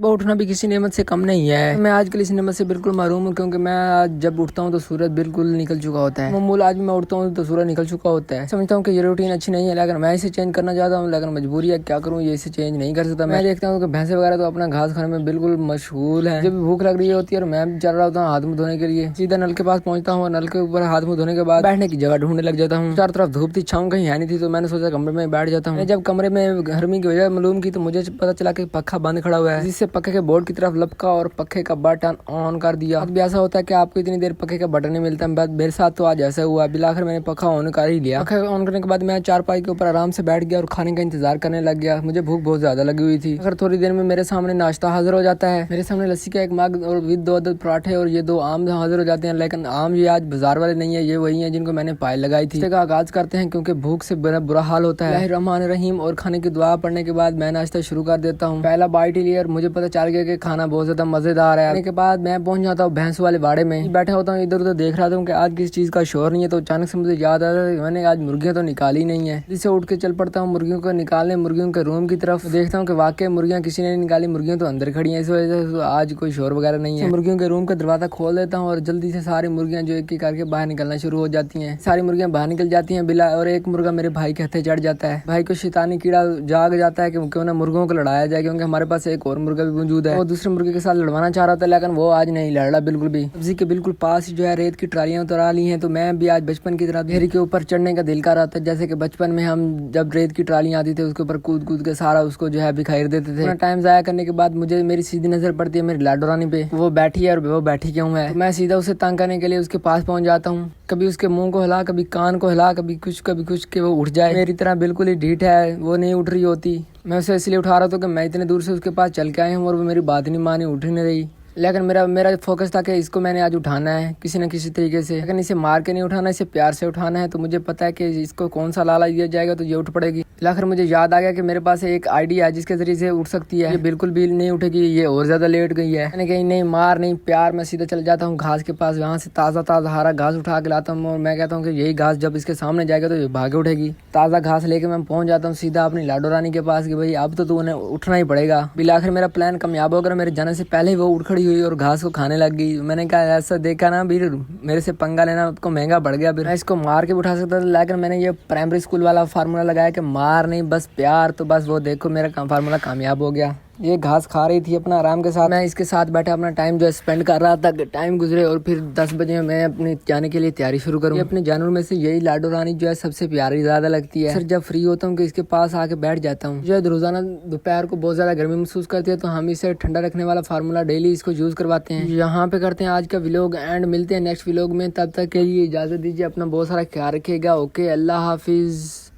सुबह उठना भी किसी नेमत से कम नहीं है। मैं आज कल इस नेमत से बिल्कुल महरूम हूँ, क्योंकि मैं आज जब उठता हूँ तो सूरज बिल्कुल निकल चुका होता है। मामूल आज मैं उठता हूँ तो सूरज निकल चुका होता है। समझता हूँ कि ये रूटीन अच्छी नहीं है, लेकिन मैं इसे चेंज करना चाहता हूँ, लेकिन मजबूरी है, क्या करूँ, ये इसे चेंज नहीं कर सकता। मैं देखता हूँ कि भैंसे वगैरह तो अपना घास खाने में बिल्कुल मशगूल है। जब भूख लग रही होती है और मैं चल रहा होता हूँ हाथ मुंह धोने के लिए, सीधा नल के पास पहुंचता हूँ और नल के ऊपर हाथ मुंह धोने के बाद बैठने की जगह ढूंढने लग जाता हूँ। चारों तरफ धूप थी, छाँव कहीं है नहीं थी, तो मैंने सोचा कमरे में बैठ जाता हूँ। जब कमरे में गर्मी की वजह मालूम की तो मुझे पता चला कि पक्का बंद खड़ा हुआ है, जिससे पक्के के बोर्ड की तरफ लपका और पक्के का बटन ऑन कर दिया। अब भी ऐसा होता है कि आपको इतनी देर पक्के का बटन नहीं मिलता, मेरे साथ तो आज ऐसा हुआ। बिलाकर मैंने पक्का ऑन कर ही लिया। पक्का ऑन करने के बाद मैं चारपाई के ऊपर आराम से बैठ गया और खाने का इंतजार करने लग गया। मुझे भूख बहुत ज्यादा लगी हुई थी। अगर थोड़ी देर में मेरे सामने नाश्ता हाजिर हो जाता है। मेरे सामने लस्सी का एक मग और विद 2 अदद पराठे और ये 2 आम हाजिर हो जाते हैं। लेकिन आम ये आज बाजार वाले नहीं है, ये वही है जिनको मैंने पायल लगाई थी। इसका आगाज करते हैं, क्योंकि भूख से बड़ा बुरा हाल होता है। रहमान रहीम और खाने की दुआ पढ़ने के बाद मैं नाश्ता शुरू कर देता हूँ। पहला बाइट ही लिया और मुझे पता चल गया कि खाना बहुत ज्यादा मजेदार है। के बाद मैं पहुंच जाता हूँ भैंस वाले बाड़े में, बैठा होता हूँ इधर उधर देख रहा था कि आज किस चीज का शोर नहीं है। तो अचानक से मुझे याद आता है मैंने आज मुर्गियां तो निकाली नहीं है। जिससे उठ के चल पड़ता हूँ मुर्गियों को निकालने, मुर्गियों के रूम की तरफ। देखता हूँ कि वाकई मुर्गियां किसी ने नहीं निकाली, मुर्गियां तो अंदर खड़ी हैं, इस वजह से आज कोई शोर वगैरह नहीं है। मुर्गियों के रूम का दरवाजा खोल देता हूँ और जल्दी से सारी मुर्गियां जो एक करके बाहर निकलना शुरू हो जाती है। सारी मुर्गियां बाहर निकल जाती है बिला, और एक मुर्गा मेरे भाई के हथे चढ़ जाता है। भाई को शैतानी कीड़ा जाग जाता है कि क्यों ना मुर्गों को लड़ाया जाए, क्योंकि हमारे पास एक और मुर्गा भी मौजूद है। वो दूसरे मुर्गे के साथ लड़वाना चाह रहा था, लेकिन वो आज नहीं लड़ रहा बिल्कुल भी। सब्जी के बिल्कुल पास ही जो है रेत की ट्रालियां उतरा ली हैं। तो मैं भी आज बचपन की तरह ढेरी के ऊपर चढ़ने का दिल कर रहा था, जैसे कि बचपन में हम जब रेत की ट्रालियां आती थी उसके ऊपर कूद कूद के सारा उसको जो है बिखेर देते थे। टाइम जाया करने के बाद मुझे मेरी सीधी नजर पड़ती है मेरी लाडो रानी पे। वो बैठी है और वो बैठी क्यों है। तो मैं सीधा उसे तंग करने के लिए उसके पास पहुंच जाता हूँ। कभी उसके मुंह को हिला, कभी कान को हिला, कभी कुछ के वो उठ जाए। मेरी तरह बिल्कुल ही ढीठ है, वो नहीं उठ रही होती। मैं उसे इसलिए उठा रहा था कि मैं इतने दूर से उसके पास चल के आया हूँ और वो मेरी बात नहीं मानी, उठ नहीं रही। लेकिन मेरा फोकस था कि इसको मैंने आज उठाना है किसी न किसी तरीके से। लेकिन इसे मार के नहीं उठाना, इसे प्यार से उठाना है। तो मुझे पता है कि इसको कौन सा लाला दिया जाएगा तो ये उठ पड़ेगी। आखिर मुझे याद आ गया कि मेरे पास एक आइडिया है जिसके जरिए से उठ सकती है। ये बिल्कुल भी नहीं उठेगी, ये और ज्यादा लेट गई है। मैंने कही नहीं मार नहीं प्यार, मैं सीधा चल जाता हूँ घास के पास। वहाँ से ताज़ा हरा घास उठा के लाता हूँ और मैं कहता हूँ कि यही घास जब इसके सामने जाएगा तो ये भागे उठेगी। ताज़ा घास लेके मैं पहुंच जाता हूँ सीधा अपनी लाडो रानी के पास कि भाई अब तो उन्हें उठना ही पड़ेगा। आखिर मेरा प्लान कामयाब होकर मेरे जाने से पहले ही वो उठ खड़ी हुई और घास को खाने लग गई। मैंने कहा ऐसा देखा ना फिर मेरे से पंगा लेना आपको महंगा पड़ गया। फिर मैं इसको मार के उठा सकता था, लेकिन मैंने ये प्राइमरी स्कूल वाला फार्मूला लगाया कि मार नहीं बस प्यार। तो बस वो देखो मेरा फार्मूला कामयाब हो गया। ये घास खा रही थी अपना आराम के साथ, मैं इसके साथ बैठा अपना टाइम जो है स्पेंड कर रहा था। टाइम गुजरे और फिर 10 बजे मैं अपने जाने के लिए तैयारी शुरू करूँ। अपने जानवर में से यही लाडो रानी जो है सबसे प्यारी ज्यादा लगती है। सर जब फ्री होता हूँ कि इसके पास आके बैठ जाता हूँ। जो रोजाना दोपहर को बहुत ज्यादा गर्मी महसूस करती है, तो हम इसे ठंडा रखने वाला फार्मूला डेली इसको यूज करवाते हैं। यहाँ पे करते हैं आज का व्लॉग एंड मिलते हैं नेक्स्ट व्लॉग में। तब तक के लिए इजाजत दीजिए, अपना बहुत सारा ख्याल रखिएगा। ओके, अल्लाह हाफिज।